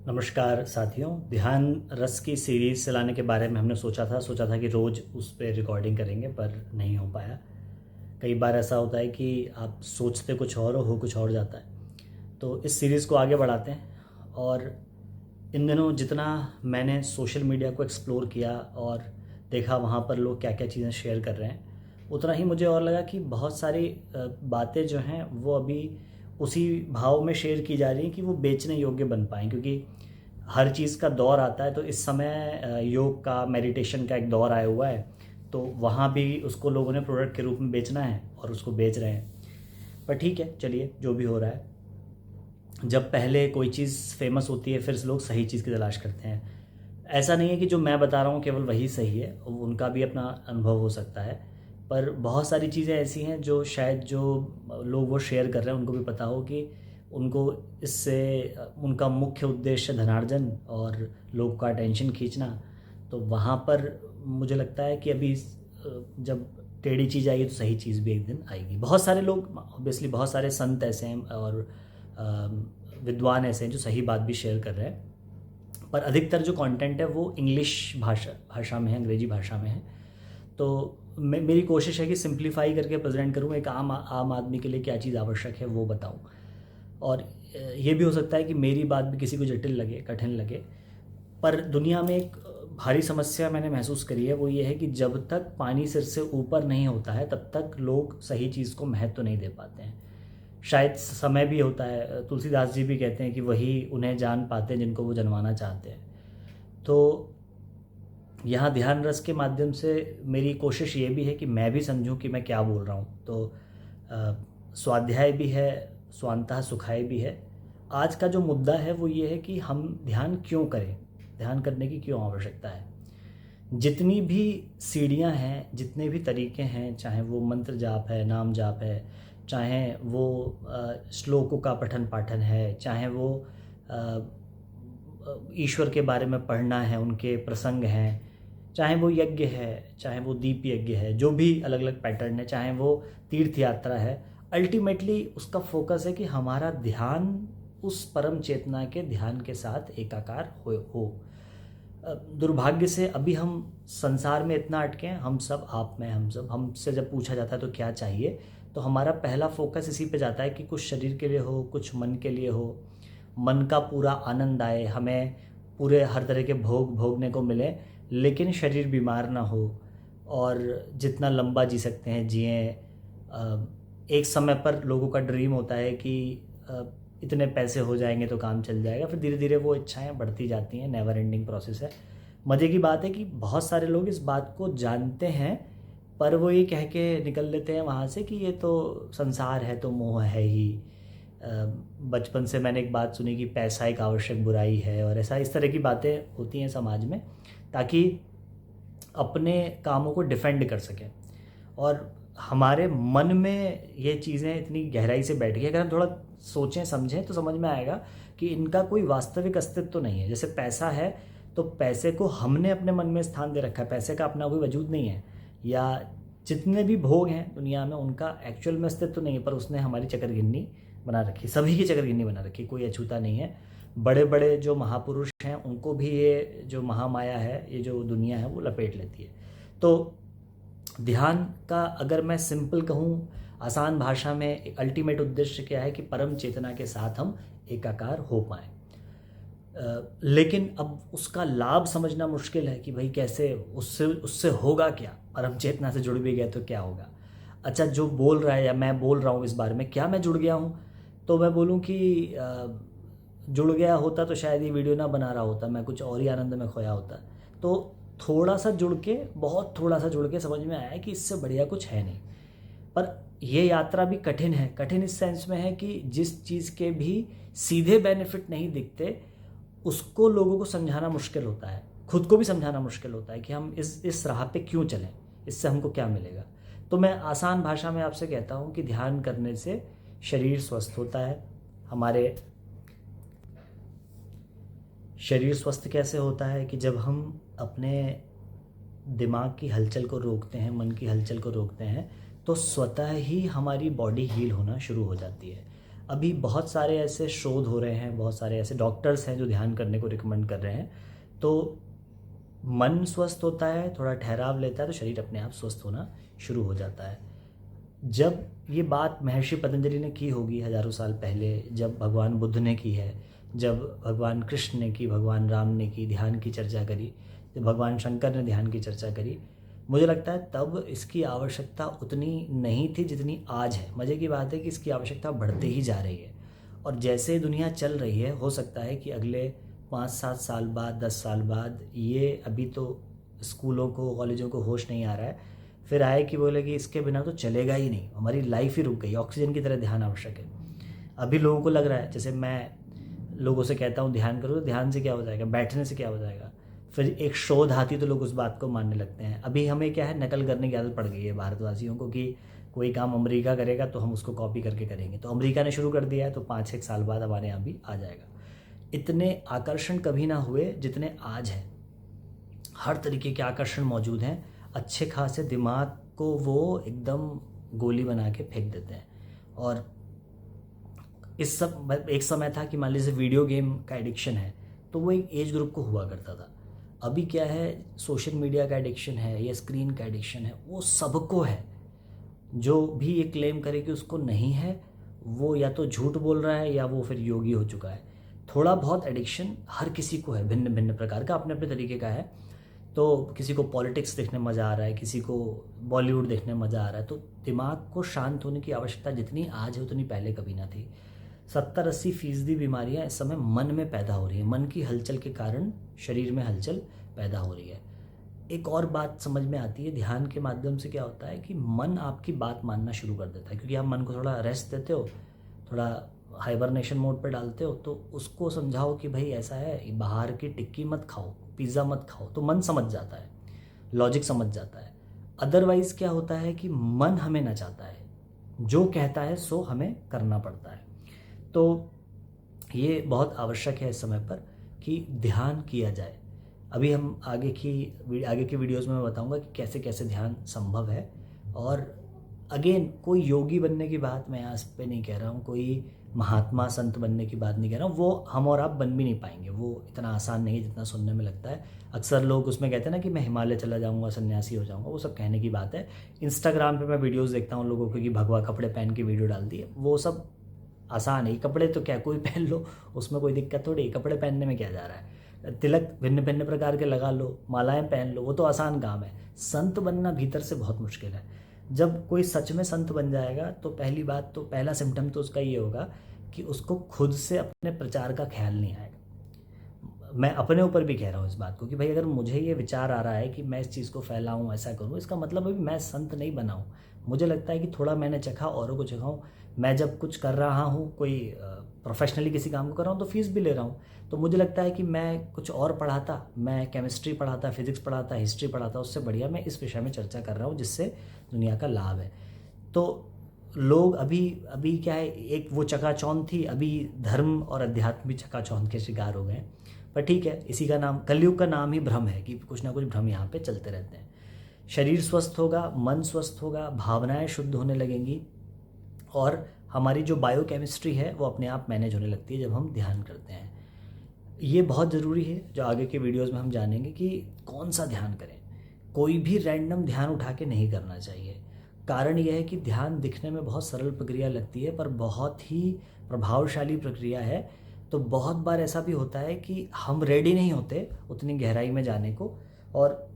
नमस्कार साथियों। ध्यान रस की सीरीज़ चलाने के बारे में हमने सोचा था कि रोज़ उस पर रिकॉर्डिंग करेंगे, पर नहीं हो पाया। कई बार ऐसा होता है कि आप सोचते कुछ और हो कुछ और जाता है। तो इस सीरीज़ को आगे बढ़ाते हैं। और इन दिनों जितना मैंने सोशल मीडिया को एक्सप्लोर किया और देखा वहाँ पर लोग क्या क्या चीज़ें शेयर कर रहे हैं, उतना ही मुझे और लगा कि बहुत सारी बातें जो हैं वो अभी उसी भाव में शेयर की जा रही हैं कि वो बेचने योग्य बन पाएँ। क्योंकि हर चीज़ का दौर आता है, तो इस समय योग का, मेडिटेशन का एक दौर आया हुआ है, तो वहाँ भी उसको लोगों ने प्रोडक्ट के रूप में बेचना है और उसको बेच रहे हैं। पर ठीक है, चलिए जो भी हो रहा है। जब पहले कोई चीज़ फेमस होती है, फिर लोग सही चीज़ की तलाश करते हैं। ऐसा नहीं है कि जो मैं बता रहा हूँ केवल वही सही है, उनका भी अपना अनुभव हो सकता है। पर बहुत सारी चीज़ें ऐसी हैं जो शायद जो लोग वो शेयर कर रहे हैं उनको भी पता हो कि उनको इससे उनका मुख्य उद्देश्य धनार्जन और लोग का अटेंशन खींचना। तो वहाँ पर मुझे लगता है कि अभी जब टेढ़ी चीज़ आएगी तो सही चीज़ भी एक दिन आएगी। बहुत सारे लोग, ऑब्वियसली बहुत सारे संत ऐसे हैं और विद्वान ऐसे हैं जो सही बात भी शेयर कर रहे हैं, पर अधिकतर जो कंटेंट है वो इंग्लिश भाषा में है, अंग्रेजी भाषा में है। तो मेरी कोशिश है कि सिंप्लीफाई करके प्रेजेंट करूँ, एक आम आदमी के लिए क्या चीज़ आवश्यक है वो बताऊँ। और ये भी हो सकता है कि मेरी बात भी किसी को जटिल लगे, कठिन लगे। पर दुनिया में एक भारी समस्या मैंने महसूस करी है, वो ये है कि जब तक पानी सिर से ऊपर नहीं होता है तब तक लोग सही चीज़ को महत्व नहीं दे पाते हैं। शायद समय भी होता है। तुलसीदास जी भी कहते हैं कि वही उन्हें जान पाते हैं जिनको वो जानवाना चाहते हैं। तो यहाँ ध्यान रस के माध्यम से मेरी कोशिश ये भी है कि मैं भी समझूं कि मैं क्या बोल रहा हूँ। तो स्वाध्याय भी है, स्वांतः सुखाय भी है। आज का जो मुद्दा है वो ये है कि हम ध्यान क्यों करें, ध्यान करने की क्यों आवश्यकता है। जितनी भी सीढ़ियाँ हैं, जितने भी तरीके हैं, चाहे वो मंत्र जाप है, नाम जाप है, चाहे वो श्लोकों का पठन पाठन है, चाहे वो ईश्वर के बारे में पढ़ना है, उनके प्रसंग हैं, चाहे वो यज्ञ है, चाहे वो दीप यज्ञ है, जो भी अलग अलग पैटर्न है, चाहे वो तीर्थ यात्रा है, अल्टीमेटली उसका फोकस है कि हमारा ध्यान उस परम चेतना के ध्यान के साथ एकाकार हो। दुर्भाग्य से अभी हम संसार में इतना अटके हैं, हम सब, आप में, हम सब, हमसे जब पूछा जाता है तो क्या चाहिए, तो हमारा पहला फोकस इसी पे जाता है कि कुछ शरीर के लिए हो, कुछ मन के लिए हो, मन का पूरा आनंद आए, हमें पूरे हर तरह के भोग भोगने को मिले, लेकिन शरीर बीमार ना हो, और जितना लंबा जी सकते हैं जिए। एक समय पर लोगों का ड्रीम होता है कि इतने पैसे हो जाएंगे तो काम चल जाएगा, फिर धीरे धीरे वो इच्छाएं बढ़ती जाती हैं, नेवर एंडिंग प्रोसेस है। मज़े की बात है कि बहुत सारे लोग इस बात को जानते हैं, पर वो ये कह के निकल लेते हैं वहाँ से कि ये तो संसार है, तो मोह है ही। बचपन से मैंने एक बात सुनी कि पैसा एक आवश्यक बुराई है, और ऐसा इस तरह की बातें होती हैं समाज में, ताकि अपने कामों को डिफेंड कर सकें। और हमारे मन में ये चीज़ें इतनी गहराई से बैठ गई, अगर हम थोड़ा सोचें समझें तो समझ में आएगा कि इनका कोई वास्तविक अस्तित्व तो नहीं है। जैसे पैसा है, तो पैसे को हमने अपने मन में स्थान दे रखा है, पैसे का अपना कोई वजूद नहीं है। या जितने भी भोग हैं दुनिया में, उनका एक्चुअल में अस्तित्व तो नहीं है, पर उसने हमारी चकरगिन्नी बना रखी, सभी की चकरगिन्नी बना रखी, कोई अछूता नहीं है। बड़े बड़े जो महापुरुष हैं उनको भी ये जो महामाया है, ये जो दुनिया है, वो लपेट लेती है। तो ध्यान का अगर मैं सिंपल कहूँ, आसान भाषा में, एक अल्टीमेट उद्देश्य क्या है कि परम चेतना के साथ हम एकाकार हो पाएँ। लेकिन अब उसका लाभ समझना मुश्किल है कि भाई कैसे, उससे उससे होगा क्या, परम चेतना से जुड़ भी गया तो क्या होगा। अच्छा, जो बोल रहा है या मैं बोल रहा हूँ इस बारे में, क्या मैं जुड़ गया हूँ? तो मैं बोलूँ कि जुड़ गया होता तो शायद ये वीडियो ना बना रहा होता, मैं कुछ और ही आनंद में खोया होता। तो थोड़ा सा जुड़ के, बहुत थोड़ा सा जुड़ के समझ में आया कि इससे बढ़िया कुछ है नहीं। पर यह यात्रा भी कठिन है। कठिन इस सेंस में है कि जिस चीज़ के भी सीधे बेनिफिट नहीं दिखते, उसको लोगों को समझाना मुश्किल होता है, खुद को भी समझाना मुश्किल होता है कि हम इस राह पे क्यों चलें, इससे हमको क्या मिलेगा। तो मैं आसान भाषा में आपसे कहता हूँ कि ध्यान करने से शरीर स्वस्थ होता है। हमारे शरीर स्वस्थ कैसे होता है कि जब हम अपने दिमाग की हलचल को रोकते हैं, मन की हलचल को रोकते हैं, तो स्वतः ही हमारी बॉडी हील होना शुरू हो जाती है। अभी बहुत सारे ऐसे शोध हो रहे हैं, बहुत सारे ऐसे डॉक्टर्स हैं जो ध्यान करने को रिकमेंड कर रहे हैं। तो मन स्वस्थ होता है, थोड़ा ठहराव लेता है, तो शरीर अपने आप स्वस्थ होना शुरू हो जाता है। जब ये बात महर्षि पतंजलि ने की होगी हज़ारों साल पहले, जब भगवान बुद्ध ने की है, जब भगवान कृष्ण ने की, भगवान राम ने की, ध्यान की चर्चा करी, जब भगवान शंकर ने ध्यान की चर्चा करी, मुझे लगता है तब इसकी आवश्यकता उतनी नहीं थी जितनी आज है। मज़े की बात है कि इसकी आवश्यकता बढ़ते ही जा रही है, और जैसे दुनिया चल रही है, हो सकता है कि अगले 5-7 साल बाद, 10 साल बाद, ये अभी तो स्कूलों को, कॉलेजों को होश नहीं आ रहा है, फिर आए कि बोले कि इसके बिना तो चलेगा ही नहीं, हमारी लाइफ ही रुक गई, ऑक्सीजन की तरह ध्यान आवश्यक है। अभी लोगों को लग रहा है, जैसे मैं लोगों से कहता हूँ ध्यान करो, तो ध्यान से क्या हो जाएगा, बैठने से क्या हो जाएगा, फिर एक शोध आती तो लोग उस बात को मानने लगते हैं। अभी हमें क्या है, नकल करने की आदत पड़ गई है भारतवासियों को, कि कोई काम अमेरिका करेगा तो हम उसको कॉपी करके करेंगे। तो अमेरिका ने शुरू कर दिया है, तो 5-6 साल बाद हमारे यहाँ भी आ जाएगा। इतने आकर्षण कभी ना हुए जितने आज हैं। हर तरीके के आकर्षण मौजूद हैं। अच्छे खासे दिमाग को वो एकदम गोली बना के फेंक देते हैं। और इस सब एक समय था कि मान लीजिए वीडियो गेम का एडिक्शन है, तो वो एक एज ग्रुप को हुआ करता था। अभी क्या है, सोशल मीडिया का एडिक्शन है या स्क्रीन का एडिक्शन है, वो सबको है। जो भी ये क्लेम करे कि उसको नहीं है, वो या तो झूठ बोल रहा है या वो फिर योगी हो चुका है। थोड़ा बहुत एडिक्शन हर किसी को है, भिन्न भिन्न प्रकार का, अपने अपने तरीके का है। तो किसी को पॉलिटिक्स देखने में मज़ा आ रहा है, किसी को बॉलीवुड देखने में मज़ा आ रहा है। तो दिमाग को शांत होने की आवश्यकता जितनी आज है उतनी पहले कभी ना थी। 70-80% बीमारियां इस समय मन में पैदा हो रही हैं। मन की हलचल के कारण शरीर में हलचल पैदा हो रही है। एक और बात समझ में आती है, ध्यान के माध्यम से क्या होता है कि मन आपकी बात मानना शुरू कर देता है, क्योंकि आप मन को थोड़ा रेस्ट देते हो, थोड़ा हाइबरनेशन मोड पर डालते हो, तो उसको समझाओ कि भाई ऐसा है, बाहर की टिक्की मत खाओ, पिज़्ज़ा मत खाओ, तो मन समझ जाता है, लॉजिक समझ जाता है। अदरवाइज़ क्या होता है कि मन हमें ना चाहता है, जो कहता है सो हमें करना पड़ता है। तो ये बहुत आवश्यक है इस समय पर कि ध्यान किया जाए। अभी हम आगे की वीडियोज़ में मैं बताऊंगा कि कैसे कैसे ध्यान संभव है। और अगेन, कोई योगी बनने की बात मैं यहाँ पे नहीं कह रहा हूँ, कोई महात्मा संत बनने की बात नहीं कह रहा हूँ। वो हम और आप बन भी नहीं पाएंगे, वो इतना आसान नहीं है जितना सुनने में लगता है। अक्सर लोग उसमें कहते हैं ना कि मैं हिमालय चला जाऊँगा, सन्यासी हो जाऊँगा, वो सब कहने की बात है। इंस्टाग्राम पे मैं वीडियोज़ देखता हूँ लोगों को कि भगवा कपड़े पहन के वीडियो डाल दी है, वो सब आसान है। कपड़े तो क्या कोई पहन लो, उसमें कोई दिक्कत थोड़ी, कपड़े पहनने में क्या जा रहा है। तिलक भिन्न भिन्न प्रकार के लगा लो, मालाएं पहन लो, वो तो आसान काम है। संत बनना भीतर से बहुत मुश्किल है। जब कोई सच में संत बन जाएगा तो पहली बात तो, पहला सिम्टम तो उसका ये होगा कि उसको खुद से अपने प्रचार का ख्याल नहीं आएगा। मैं अपने ऊपर भी कह रहा हूँ इस बात को कि भाई अगर मुझे ये विचार आ रहा है कि मैं इस चीज़ को फैलाऊँ, ऐसा करूँ, इसका मतलब अभी मैं संत नहीं बना हूँ। मुझे लगता है कि थोड़ा मैंने चखा, औरों को चखाऊँ। मैं जब कुछ कर रहा हूँ, कोई प्रोफेशनली किसी काम को कर रहा हूँ, तो फीस भी ले रहा हूँ। तो मुझे लगता है कि मैं कुछ और पढ़ाता, मैं केमिस्ट्री पढ़ाता, फिजिक्स पढ़ाता, हिस्ट्री पढ़ाता, उससे बढ़िया मैं इस विषय में चर्चा कर रहा हूँ जिससे दुनिया का लाभ है। तो लोग अभी क्या है, एक वो चकाचौंध थी, अभी धर्म और अध्यात्म भी चकाचौंध के शिकार हो गए। पर ठीक है, इसी का नाम, कलयुग का नाम ही भ्रम है कि कुछ ना कुछ भ्रम यहाँ पे चलते रहते हैं। शरीर स्वस्थ होगा, मन स्वस्थ होगा, भावनाएं शुद्ध होने लगेंगी, और हमारी जो बायोकेमिस्ट्री है वो अपने आप मैनेज होने लगती है जब हम ध्यान करते हैं। ये बहुत ज़रूरी है, जो आगे के वीडियोज़ में हम जानेंगे कि कौन सा ध्यान करें। कोई भी रैंडम ध्यान उठा के नहीं करना चाहिए। कारण यह है कि ध्यान दिखने में बहुत सरल प्रक्रिया लगती है, पर बहुत ही प्रभावशाली प्रक्रिया है। तो बहुत बार ऐसा भी होता है कि हम रेडी नहीं होते उतनी गहराई में जाने को, और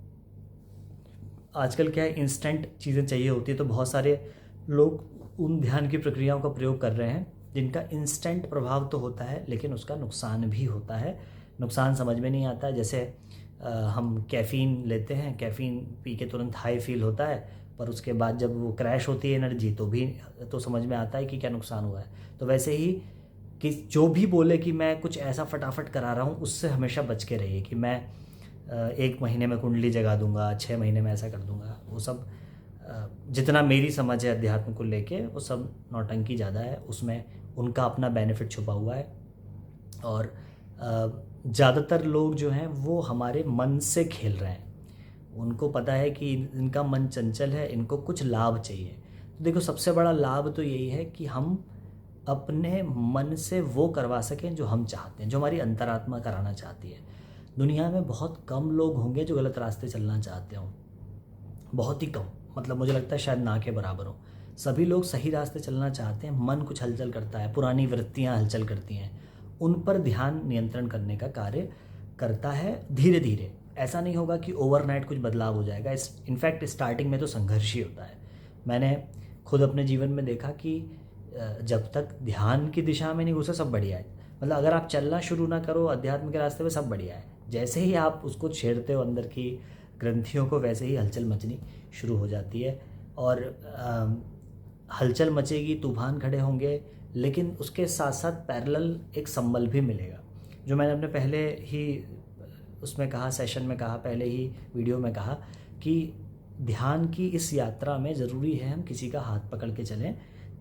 आजकल क्या है, इंस्टेंट चीज़ें चाहिए होती है। तो बहुत सारे लोग उन ध्यान की प्रक्रियाओं का प्रयोग कर रहे हैं जिनका इंस्टेंट प्रभाव तो होता है, लेकिन उसका नुकसान भी होता है। नुकसान समझ में नहीं आता। जैसे हम कैफ़ीन लेते हैं, कैफ़ीन पी के तुरंत हाई फील होता है, पर उसके बाद जब वो क्रैश होती है एनर्जी, तो समझ में आता है कि क्या नुकसान हुआ है। तो वैसे ही कि जो भी बोले कि मैं कुछ ऐसा फटाफट करा रहा हूँ, उससे हमेशा बच के रहिए कि मैं 1 महीने में कुंडली जगा दूंगा, 6 महीने में ऐसा कर दूंगा। वो सब जितना मेरी समझ है अध्यात्म को लेके, वो सब नौटंकी ज़्यादा है, उसमें उनका अपना बेनिफिट छुपा हुआ है। और ज़्यादातर लोग जो हैं वो हमारे मन से खेल रहे हैं। उनको पता है कि इनका मन चंचल है, इनको कुछ लाभ चाहिए। तो देखो, सबसे बड़ा लाभ तो यही है कि हम अपने मन से वो करवा सकें जो हम चाहते हैं, जो हमारी अंतरात्मा कराना चाहती है। दुनिया में बहुत कम लोग होंगे जो गलत रास्ते चलना चाहते हों, बहुत ही कम, मतलब मुझे लगता है शायद ना के बराबर हो। सभी लोग सही रास्ते चलना चाहते हैं। मन कुछ हलचल करता है, पुरानी वृत्तियां हलचल करती हैं, उन पर ध्यान नियंत्रण करने का कार्य करता है धीरे धीरे। ऐसा नहीं होगा कि ओवरनाइट कुछ बदलाव हो जाएगा। इनफैक्ट स्टार्टिंग में तो संघर्ष ही होता है। मैंने खुद अपने जीवन में देखा कि जब तक ध्यान की दिशा में नहीं घुसे सब बढ़िया है। मतलब अगर आप चलना शुरू ना करो अध्यात्म के रास्ते में, सब बढ़िया है। जैसे ही आप उसको छेड़ते हो अंदर की ग्रंथियों को, वैसे ही हलचल मचनी शुरू हो जाती है। और हलचल मचेगी, तूफान खड़े होंगे, लेकिन उसके साथ साथ पैरेलल एक संबल भी मिलेगा। जो मैंने अपने पहले ही उसमें कहा, सेशन में कहा, पहले ही वीडियो में कहा कि ध्यान की इस यात्रा में ज़रूरी है हम किसी का हाथ पकड़ के चलें।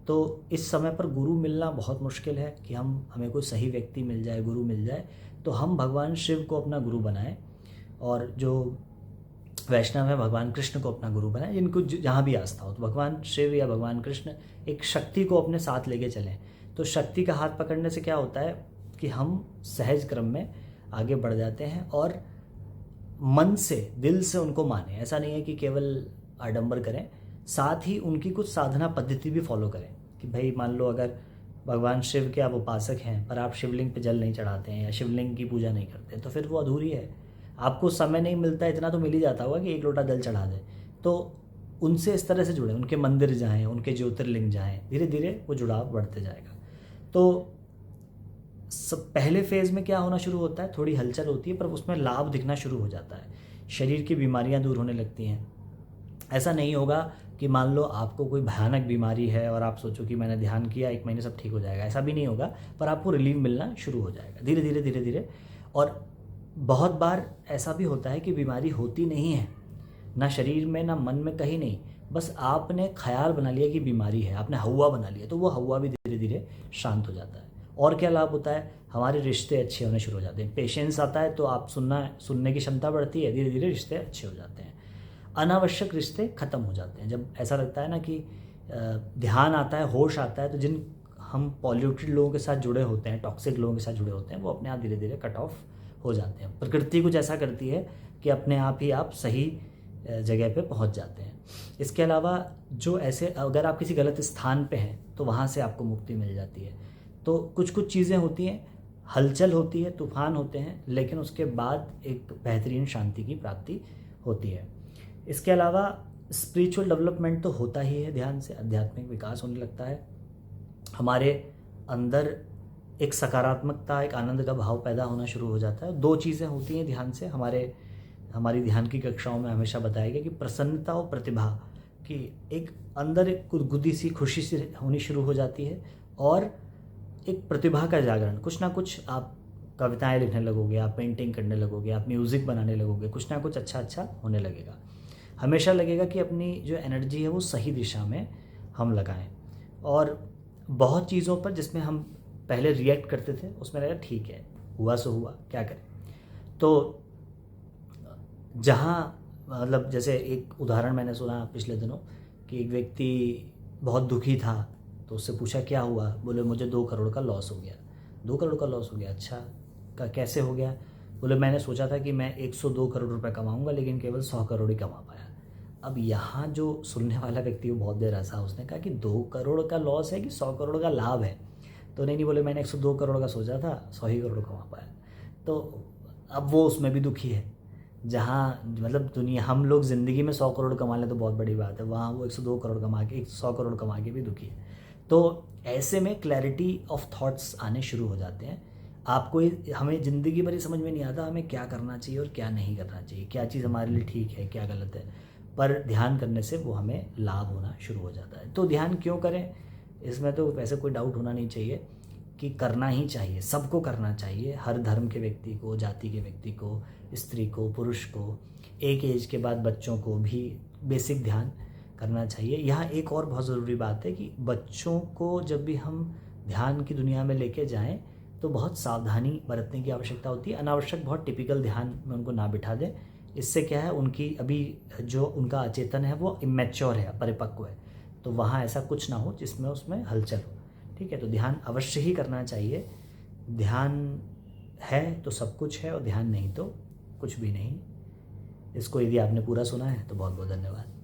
तो इस समय पर गुरु मिलना बहुत मुश्किल है कि हमें कोई सही व्यक्ति मिल जाए, गुरु मिल जाए। तो हम भगवान शिव को अपना गुरु बनाएं, और जो वैष्णव है भगवान कृष्ण को अपना गुरु बनाएं, जिनको जहाँ भी आस्था हो। तो भगवान शिव या भगवान कृष्ण एक शक्ति को अपने साथ लेके चलें। तो शक्ति का हाथ पकड़ने से क्या होता है कि हम सहज क्रम में आगे बढ़ जाते हैं, और मन से, दिल से उनको माने। ऐसा नहीं है कि केवल आडंबर करें, साथ ही उनकी कुछ साधना पद्धति भी फॉलो करें। कि भाई मान लो अगर भगवान शिव के आप उपासक हैं पर आप शिवलिंग पे जल नहीं चढ़ाते हैं या शिवलिंग की पूजा नहीं करते, तो फिर वो अधूरी है। आपको समय नहीं मिलता, इतना तो मिल ही जाता होगा कि एक लोटा जल चढ़ा दें। तो उनसे इस तरह से जुड़ें, उनके मंदिर जाएं, उनके ज्योतिर्लिंग जाएं, धीरे धीरे वो जुड़ाव बढ़ते जाएगा। तो पहले फेज़ में क्या होना शुरू होता है, थोड़ी हलचल होती है, पर उसमें लाभ दिखना शुरू हो जाता है। शरीर की बीमारियां दूर होने लगती हैं। ऐसा नहीं होगा कि मान लो आपको कोई भयानक बीमारी है और आप सोचो कि मैंने ध्यान किया 1 महीने सब ठीक हो जाएगा, ऐसा भी नहीं होगा। पर आपको रिलीफ मिलना शुरू हो जाएगा धीरे धीरे धीरे धीरे। और बहुत बार ऐसा भी होता है कि बीमारी होती नहीं है, ना शरीर में ना मन में, कहीं नहीं। बस आपने ख्याल बना लिया कि बीमारी है, आपने हवा बना लिया, तो वो हवा भी धीरे धीरे शांत हो जाता है। और क्या लाभ होता है, हमारे रिश्ते अच्छे होने शुरू हो जाते हैं। पेशेंस आता है तो आप सुनने की क्षमता बढ़ती है, धीरे धीरे रिश्ते अच्छे हो जाते हैं। अनावश्यक रिश्ते खत्म हो जाते हैं। जब ऐसा लगता है ना कि ध्यान आता है, होश आता है, तो जिन हम पॉल्यूटेड लोगों के साथ जुड़े होते हैं, टॉक्सिक लोगों के साथ जुड़े होते हैं, वो अपने आप धीरे धीरे कट ऑफ हो जाते हैं। प्रकृति कुछ ऐसा करती है कि अपने आप ही आप सही जगह पे पहुंच जाते हैं। इसके अलावा जो ऐसे, अगर आप किसी गलत स्थान पे हैं तो वहाँ से आपको मुक्ति मिल जाती है। तो कुछ कुछ चीज़ें होती हैं, हलचल होती है, तूफान होते हैं, लेकिन उसके बाद एक बेहतरीन शांति की प्राप्ति होती है। इसके अलावा स्पिरिचुअल डेवलपमेंट तो होता ही है ध्यान से, आध्यात्मिक विकास होने लगता है। हमारे अंदर एक सकारात्मकता, एक आनंद का भाव पैदा होना शुरू हो जाता है। 2 चीज़ें होती हैं ध्यान से। हमारी ध्यान की कक्षाओं में हमेशा बताया गया कि प्रसन्नता और प्रतिभा की एक अंदर एक गुदगुदी सी, खुशी सी होनी शुरू हो जाती है, और एक प्रतिभा का जागरण। कुछ ना कुछ आप कविताएं लिखने लगोगे, आप पेंटिंग करने लगोगे, आप म्यूज़िक बनाने लगोगे, कुछ ना कुछ अच्छा अच्छा होने लगेगा। हमेशा लगेगा कि अपनी जो एनर्जी है वो सही दिशा में हम लगाएं। और बहुत चीज़ों पर जिसमें हम पहले रिएक्ट करते थे, उसमें लगा ठीक है, हुआ सो हुआ, क्या करें। तो जहाँ मतलब जैसे एक उदाहरण मैंने सुना पिछले दिनों कि एक व्यक्ति बहुत दुखी था, तो उससे पूछा क्या हुआ, बोले मुझे 2 करोड़ का लॉस हो गया। 2 करोड़ का लॉस हो गया, अच्छा कैसे हो गया। बोले मैंने सोचा था कि मैं 102 करोड़ रुपए कमाऊंगा, लेकिन केवल 100 करोड़ ही कमा पाया। अब यहाँ जो सुनने वाला व्यक्ति वो बहुत देर हंसा। उसने कहा कि 2 करोड़ का लॉस है कि 100 करोड़ का लाभ है। तो नहीं बोले मैंने 102 करोड़ का सोचा था, 100 ही करोड़ कमा पाया। तो अब वो उसमें भी दुखी है। जहाँ मतलब दुनिया, हम लोग ज़िंदगी में 100 करोड़ कमा लें तो बहुत बड़ी बात है, वहाँ वो 102 करोड़ कमा के 100 करोड़ कमा के भी दुखी है। तो ऐसे में क्लैरिटी ऑफ थॉट्स आने शुरू हो जाते हैं। आपको हमें ज़िंदगी भर ही समझ में नहीं आता हमें क्या करना चाहिए और क्या नहीं करना चाहिए, क्या चीज़ हमारे लिए ठीक है, क्या गलत है। पर ध्यान करने से वो हमें लाभ होना शुरू हो जाता है। तो ध्यान क्यों करें, इसमें तो वैसे कोई डाउट होना नहीं चाहिए कि करना ही चाहिए, सबको करना चाहिए। हर धर्म के व्यक्ति को, जाति के व्यक्ति को, स्त्री को, पुरुष को, एक एज के बाद बच्चों को भी बेसिक ध्यान करना चाहिए। यहाँ एक और बहुत ज़रूरी बात है कि बच्चों को जब भी हम ध्यान की दुनिया में लेके जाएं तो बहुत सावधानी बरतने की आवश्यकता होती है। अनावश्यक बहुत टिपिकल ध्यान में उनको ना बिठा दें। इससे क्या है, उनकी अभी जो उनका अचेतन है वो इमेच्योर है, परिपक्व है। तो वहाँ ऐसा कुछ ना हो जिसमें उसमें हलचल हो। ठीक है, तो ध्यान अवश्य ही करना चाहिए। ध्यान है तो सब कुछ है और ध्यान नहीं तो कुछ भी नहीं। इसको यदि आपने पूरा सुना है तो बहुत बहुत धन्यवाद।